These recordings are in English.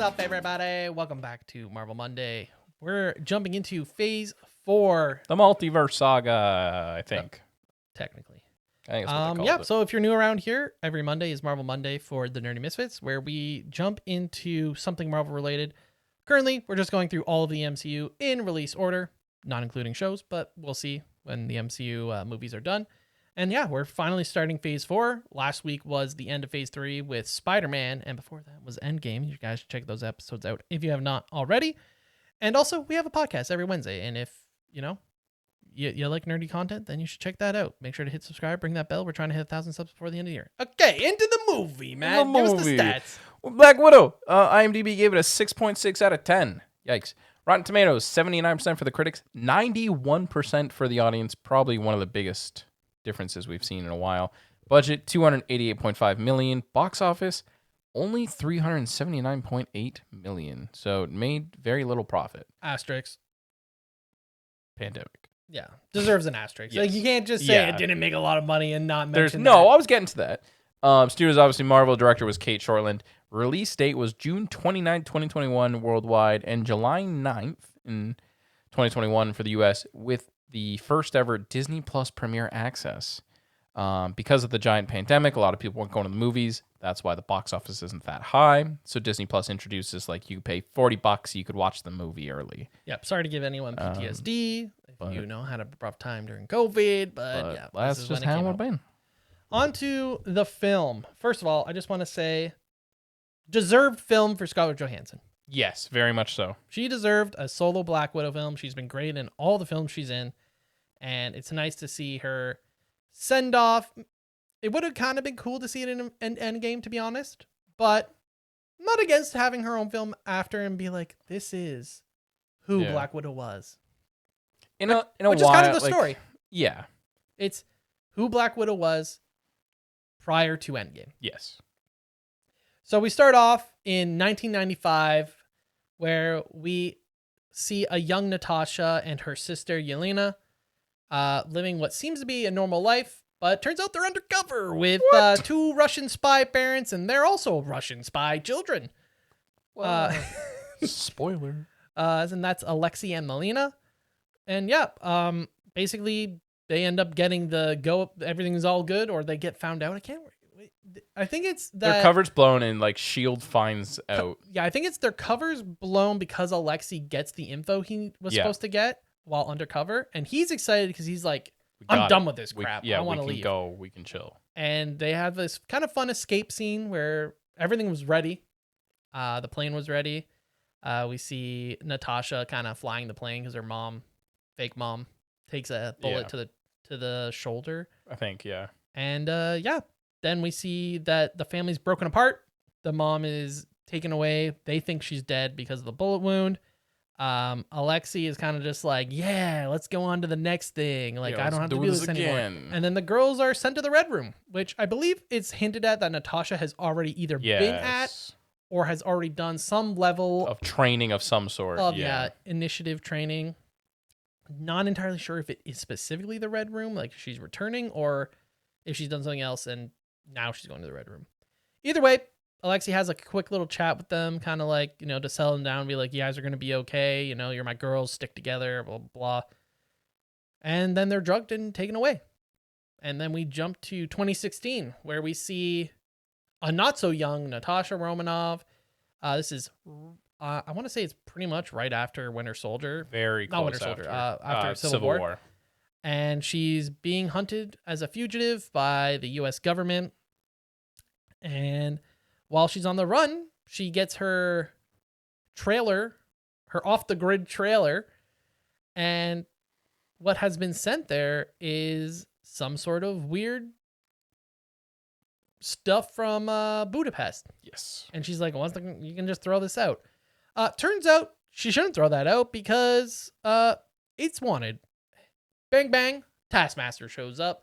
up, everybody? Welcome back to Marvel Monday. We're jumping into Phase 4. The Multiverse Saga, I think. Technically. I think that's what they called it. So if you're new around here, every Monday is Marvel Monday for the Nerdy Misfits, where we jump into something Marvel related. Currently, we're just going through all of the MCU in release order, not including shows, but we'll see when the MCU movies are done. And yeah, we're finally starting Phase 4. Last week was the end of Phase 3 with Spider-Man, and before that was Endgame. You guys should check those episodes out if you have not already. And also, we have a podcast every Wednesday, and if, you like nerdy content, then you should check that out. Make sure to hit subscribe, ring that bell. We're trying to hit 1,000 subs before the end of the year. Okay, into the movie, man. Give us the stats. Black Widow. IMDb gave it a 6.6 out of 10. Yikes. Rotten Tomatoes, 79% for the critics, 91% for the audience. Probably one of the biggest differences we've seen in a while. Budget, $288.5 million. Box office, only $379.8 million. So it made very little profit. Asterisk. Pandemic. Yeah, deserves an asterisk. Yes. Like, you can't just say it didn't make a lot of money and not mention I was getting to that. Studios, obviously, Marvel. Director was Kate Shortland. Release date was June 29, 2021 worldwide, and July 9th in 2021 for the U.S., with the first ever Disney Plus premiere access. Because of the giant pandemic, a lot of people weren't going to the movies. That's why the box office isn't that high. So Disney Plus introduces, like, you pay $40, you could watch the movie early. Yep. Sorry to give anyone PTSD. If you had a rough time during COVID, but yeah, that's just how it's been. On to the film. First of all, I just want to say, deserved film for Scarlett Johansson. Yes, very much so. She deserved a solo Black Widow film. She's been great in all the films she's in, and it's nice to see her send off. It would have kind of been cool to see it in an Endgame, to be honest, but I'm not against having her own film after and be like, this is who Black Widow was. In a which while, is kind of the story. Yeah. It's who Black Widow was prior to Endgame. Yes. So we start off in 1995, where we see a young Natasha and her sister Yelena living what seems to be a normal life, but turns out they're undercover with two Russian spy parents, and they're also Russian spy children. Spoiler. And that's Alexei and Melina. And basically they end up getting the go. Everything's all good, or they get found out. I think it's that their cover's blown and like S.H.I.E.L.D. finds out. Yeah, I think it's their cover's blown because Alexei gets the info he was supposed to get while undercover, and he's excited because he's like, I'm done with this crap. I want to leave. We can chill. And they have this kind of fun escape scene where everything was ready. The plane was ready. We see Natasha kind of flying the plane because her mom, fake mom, takes a bullet to the shoulder. I think, yeah. And then we see that the family's broken apart. The mom is taken away. They think she's dead because of the bullet wound. Alexei is kind of just like, yeah, let's go on to the next thing. Like, I don't have to do this anymore. And then the girls are sent to the Red Room, which I believe it's hinted at that Natasha has already either been at or has already done some level of training of some sort. Initiative training. Not entirely sure if it is specifically the Red Room, like she's returning, or if she's done something else and now she's going to the Red Room. Either way, Alexei has a quick little chat with them, kind of like, to settle them down and be like, you guys are going to be okay. You're my girls, stick together, blah, blah, blah. And then they're drugged and taken away. And then we jump to 2016, where we see a not so young Natasha Romanoff. This is, I want to say it's pretty much right after Winter Soldier. Very close. Not Winter Soldier, after Civil War. And she's being hunted as a fugitive by the U.S. government. And while she's on the run, she gets her trailer, her off-the-grid trailer, and what has been sent there is some sort of weird stuff from Budapest. Yes. And she's like, well, you can just throw this out. Turns out she shouldn't throw that out because it's wanted. Bang, bang, Taskmaster shows up,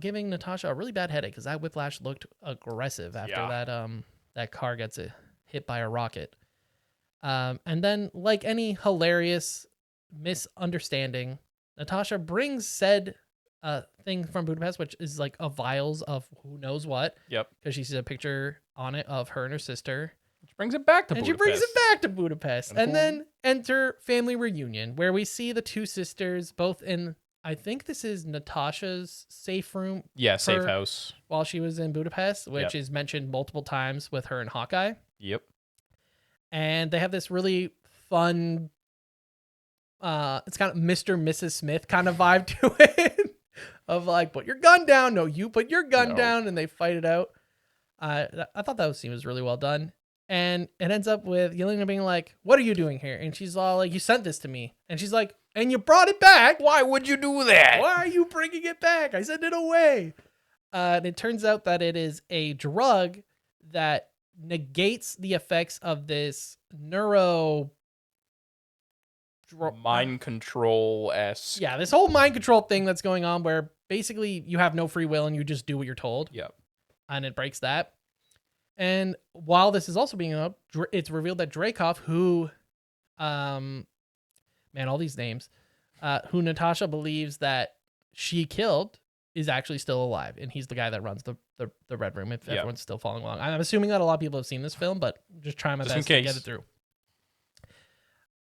giving Natasha a really bad headache because that whiplash looked aggressive after that car gets hit by a rocket. And then, like any hilarious misunderstanding, Natasha brings said thing from Budapest, which is like a vials of who knows what. Yep. Because she sees a picture on it of her and her sister. Brings it back to and Budapest. she brings it back to Budapest. And And who- then enter family reunion, where we see the two sisters both in, I think this is Natasha's safe room Yeah, safe for- house. while she was in Budapest, which Yep. is mentioned multiple times with her and Hawkeye. Yep. And they have this really fun, it's kind of Mr. and Mrs. Smith kind of vibe to it. Of like, put your gun down. No, you put your gun No. down, and they fight it out. I thought that scene was really well done. And it ends up with Yelena being like, "What are you doing here?" And she's all like, "You sent this to me." And she's like, "And you brought it back? Why would you do that? Why are you bringing it back? I sent it away." And it turns out that it is a drug that negates the effects of this Mind control esque. Yeah, this whole mind control thing that's going on where basically you have no free will and you just do what you're told. Yep. And it breaks that. And while this is also being up, it's revealed that Dreykov, who, man, all these names, who Natasha believes that she killed, is actually still alive. And he's the guy that runs the Red Room, if everyone's still following along. I'm assuming that a lot of people have seen this film, but just trying my Just in best to get case. it through.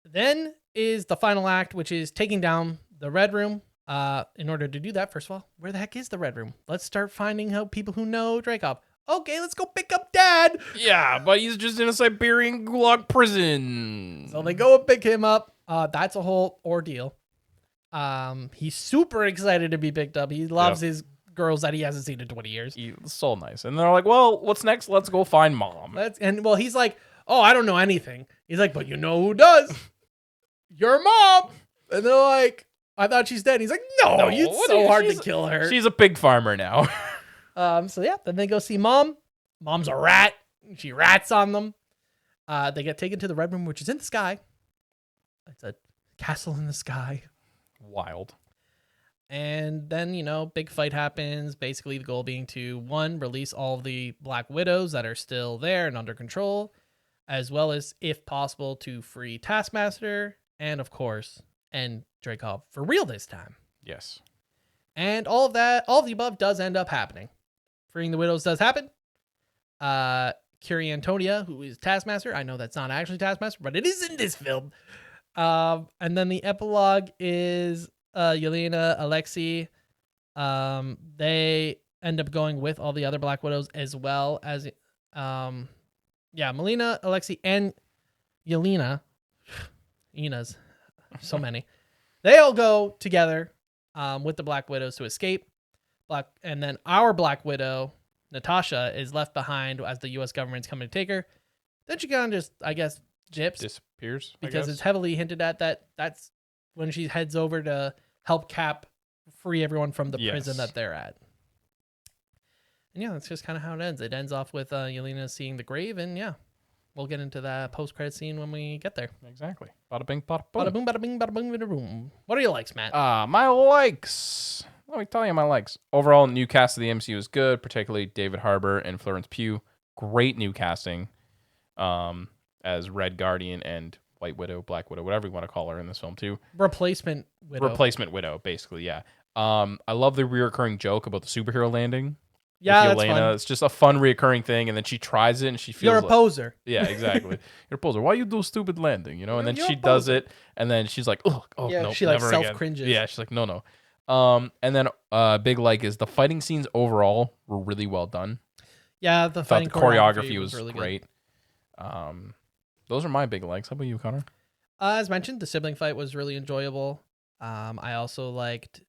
Then is the final act, which is taking down the Red Room. In order to do that, first of all, where the heck is the Red Room? Let's start finding out people who know Dreykov. Okay, let's go pick up Dad. Yeah, but he's just in a Siberian gulag prison. So they go and pick him up. That's a whole ordeal. He's super excited to be picked up. He loves his girls that he hasn't seen in 20 years. He's so nice. And they're like, well, what's next? Let's go find Mom. He's like, "Oh, I don't know anything." He's like, "But you know who does? Your mom." And they're like, "I thought she's dead." He's like, "No, it's so hard to kill her." She's a pig farmer now. So yeah, then they go see Mom. Mom's a rat. She rats on them. They get taken to the Red Room, which is in the sky. It's a castle in the sky. Wild. And then, big fight happens. Basically, the goal being to, one, release all of the Black Widows that are still there and under control, as well as, if possible, to free Taskmaster, and of course, end Dreykov for real this time. Yes. And all of the above does end up happening. Freeing the Widows does happen. Curie Antonia, who is Taskmaster. I know that's not actually Taskmaster, but it is in this film. And then the epilogue is Yelena, Alexei. They end up going with all the other Black Widows as well as, Melina, Alexei, and Yelena. Ina's. So many. They all go together with the Black Widows to escape. And then our Black Widow, Natasha, is left behind as the U.S. government's coming to take her. Then she kind of just, I guess, gyps. Disappears. Because it's heavily hinted at that's when she heads over to help Cap free everyone from the prison that they're at. And yeah, that's just kind of how it ends. It ends off with Yelena seeing the grave, and yeah, we'll get into that post-credit scene when we get there. Exactly. Bada bing, bada boom. Bada boom, bada bing, bada boom, bada boom. What are your likes, Matt? My likes. Let me tell you my likes. Overall, new cast of the MCU is good, particularly David Harbour and Florence Pugh. Great new casting as Red Guardian and White Widow, Black Widow, whatever you want to call her in this film too. Replacement Widow. Replacement Widow, basically, yeah. I love the reoccurring joke about the superhero landing. Yeah, with that's Yelena. fun. It's just a fun reoccurring thing, and then she tries it and she feels You're a like, poser. yeah, exactly. You're a poser. Why you do stupid landing? And then You're she a does poser. it, and then she's like, oh, Yeah, no, she, like, never again. self-cringes. Yeah, she's like, no. And then big like is the fighting scenes overall were really well done. Yeah, the Thought fighting the choreography was really great. Those are my big likes. How about you, Connor? As mentioned, the sibling fight was really enjoyable. I also liked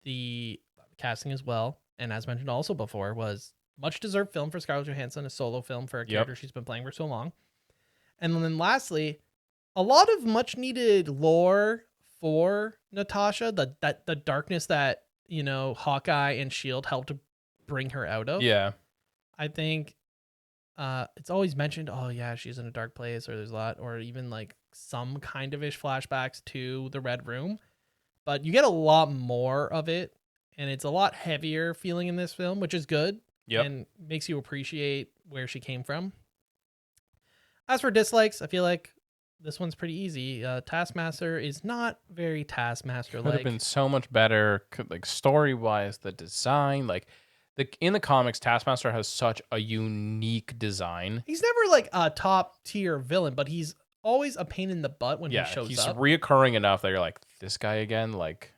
the casting as well. And as mentioned also before, was much deserved film for Scarlett Johansson, a solo film for a character she's been playing for so long. And then lastly, a lot of much needed lore for Natasha, the darkness that, Hawkeye and S.H.I.E.L.D. helped to bring her out of. Yeah. I think it's always mentioned, oh yeah, she's in a dark place, or there's a lot, or even like some kind of ish flashbacks to the Red Room. But you get a lot more of it, and it's a lot heavier feeling in this film, which is good. Yep. And makes you appreciate where she came from. As for dislikes, I feel like this one's pretty easy. Taskmaster is not very Taskmaster-like. Could have been so much better, like story-wise, the design, like In the comics, Taskmaster has such a unique design. He's never like a top tier villain, but he's always a pain in the butt when he shows He's up. reoccurring enough that you're like, this guy again, like,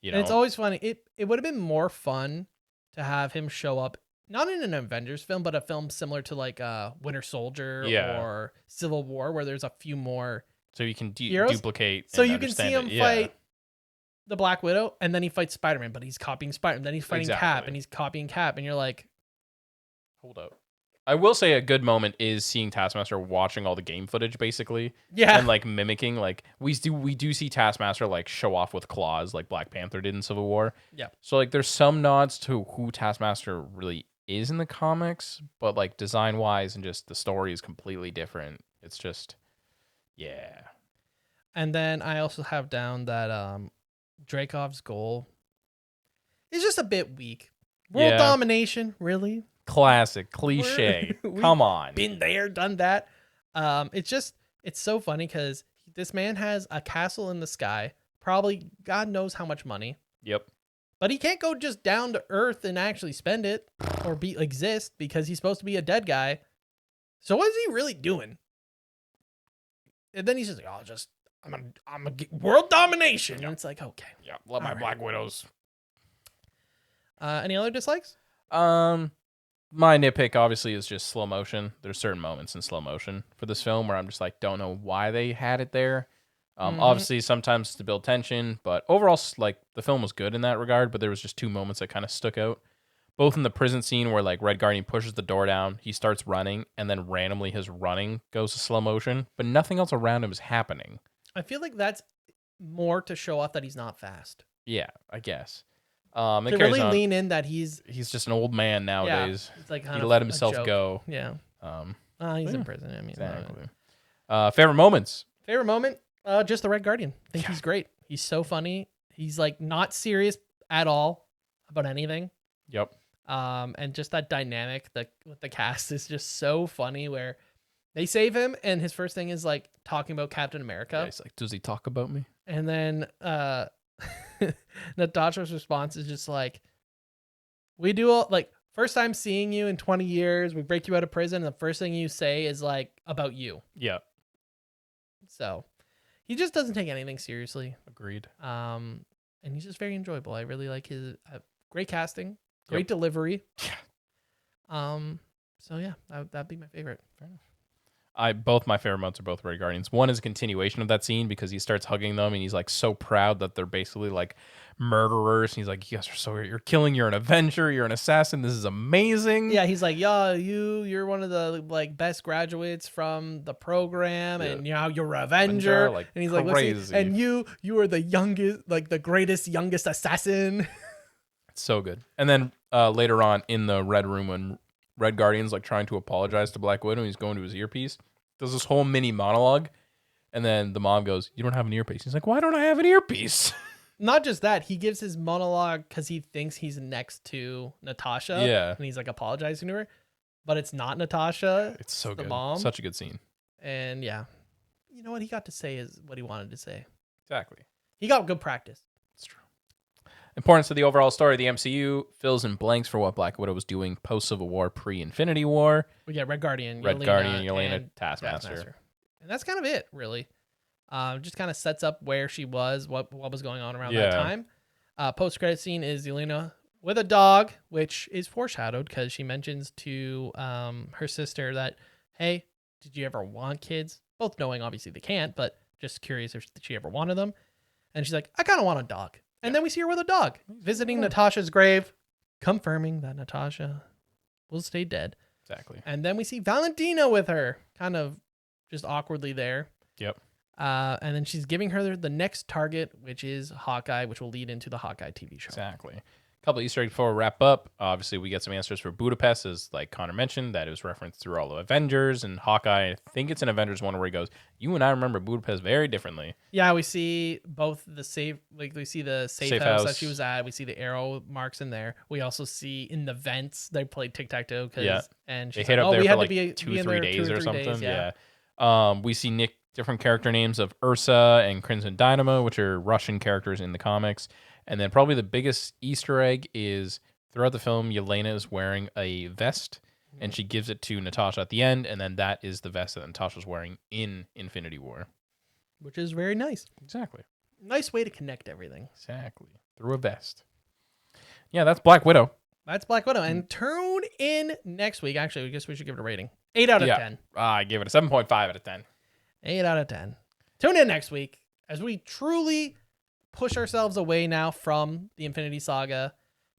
And it's always funny. It would have been more fun to have him show up not in an Avengers film, but a film similar to like Winter Soldier or Civil War, where there's a few more so you can heroes. duplicate. So you can see him fight the Black Widow, and then he fights Spider-Man, but he's copying Spider-Man. Then he's fighting Cap, and he's copying Cap, and you're like, hold up. I will say a good moment is seeing Taskmaster watching all the game footage, basically. Yeah. And like mimicking, like we do see Taskmaster like show off with claws, like Black Panther did in Civil War. Yeah. So like there's some nods to who Taskmaster really is in the comics, but like design wise and just the story is completely different. It's just, yeah. And then I also have down that Dreykov's goal is just a bit weak. World domination, really? Classic cliche. Come on. Been there, done that. It's so funny because this man has a castle in the sky, probably God knows how much money. Yep. But he can't go just down to earth and actually spend it or exist because he's supposed to be a dead guy. So what is he really doing? And then he's just like, I'm a world domination. Yep. And it's like, okay. Yeah. Let my Black Widows. Any other dislikes? My nitpick obviously is just slow motion. There's certain moments in slow motion for this film where I'm just like, don't know why they had it there. Obviously sometimes to build tension, but overall, like the film was good in that regard, but there was just two moments that kind of stuck out. Both in the prison scene where like Red Guardian pushes the door down, he starts running, and then randomly his running goes to slow motion, but nothing else around him is happening. I feel like that's more to show off that he's not fast. Yeah, I guess. To really lean in that he's just an old man nowadays. Yeah, it's like he let himself go. Yeah. He's in prison. I mean, exactly. Favorite moments. Favorite moment? Just the Red Guardian. I think he's great. He's so funny. He's like not serious at all about anything. Yep. And just that dynamic with the cast is just so funny where they save him and his first thing is like talking about Captain America. Yeah, he's like, does he talk about me? And then Natasha's response is just like, we do all like first time seeing you in 20 years, we break you out of prison, and the first thing you say is like about you. Yeah. So he just doesn't take anything seriously. Agreed. And he's just very enjoyable. I really like his great casting, great delivery. So yeah, that'd be my favorite. Fair enough. Both my favorite moments are both Red Guardians. One is a continuation of that scene because he starts hugging them and he's like so proud that they're basically like murderers. And he's like, you guys are you're killing, you're an Avenger, you're an assassin. This is amazing. Yeah, he's like, yeah, you're one of the like best graduates from the program, and you're an Avenger. Like, and he's crazy. Like, and you are the youngest, like the greatest youngest assassin. It's so good. And then later on in the Red Room when Red Guardian's like trying to apologize to Black Widow and he's going to his earpiece, does this whole mini monologue, and then the mom goes, you don't have an earpiece. He's like, why don't I have an earpiece? Not just that, he gives his monologue because he thinks he's next to Natasha. Yeah. And he's like apologizing to her, but it's not Natasha. It's so good. The mom. Such a good scene. And yeah, you know what he got to say is what he wanted to say. Exactly. He got good practice. It's true. Importance to the overall story of the MCU fills in blanks for what Black Widow was doing post-Civil War, pre-Infinity War. We get Red Guardian, Yelena, Taskmaster. And that's kind of it, really. Just kind of sets up where she was, what was going on around that time. Post-credit scene is Yelena with a dog, which is foreshadowed because she mentions to her sister that, hey, did you ever want kids? Both knowing, obviously, they can't, but just curious if she ever wanted them. And she's like, I kind of want a dog. And then we see her with a dog, visiting Natasha's grave, confirming that Natasha will stay dead. Exactly. And then we see Valentina with her, kind of just awkwardly there. Yep. And then she's giving her the next target, which is Hawkeye, which will lead into the Hawkeye TV show. Exactly. A couple of Easter eggs before we wrap up. Obviously, we get some answers for Budapest, as like Connor mentioned, that it was referenced through all the Avengers, and Hawkeye, I think it's an Avengers one where he goes, you and I remember Budapest very differently. Yeah, we see both the safe house that she was at. We see the arrow marks in there. We also see in the vents, they played tic-tac-toe. And they hit up there for like 2-3 days or something. We see different character names of Ursa and Crimson Dynamo, which are Russian characters in the comics. And then probably the biggest Easter egg is Throughout the film, Yelena is wearing a vest, and she gives it to Natasha at the end, and then that is the vest that Natasha's wearing in Infinity War. Which is very nice. Exactly. Nice way to connect everything. Exactly. Through a vest. Yeah, that's Black Widow. That's Black Widow. And tune in next week. Actually, I guess we should give it a rating. 8 out of 10. I gave it a 7.5 out of 10. 8 out of 10. Tune in next week as we truly push ourselves away now from the Infinity Saga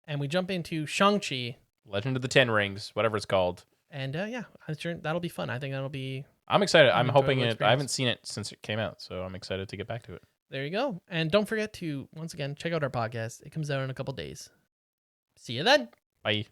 and we jump into Shang-Chi. Legend of the Ten Rings, whatever it's called. And yeah, I'm sure that'll be fun. I think that'll be... I'm excited. I'm hoping it... experience. I haven't seen it since it came out, so I'm excited to get back to it. There you go. And don't forget to, once again, check out our podcast. It comes out in a couple days. See you then. Bye.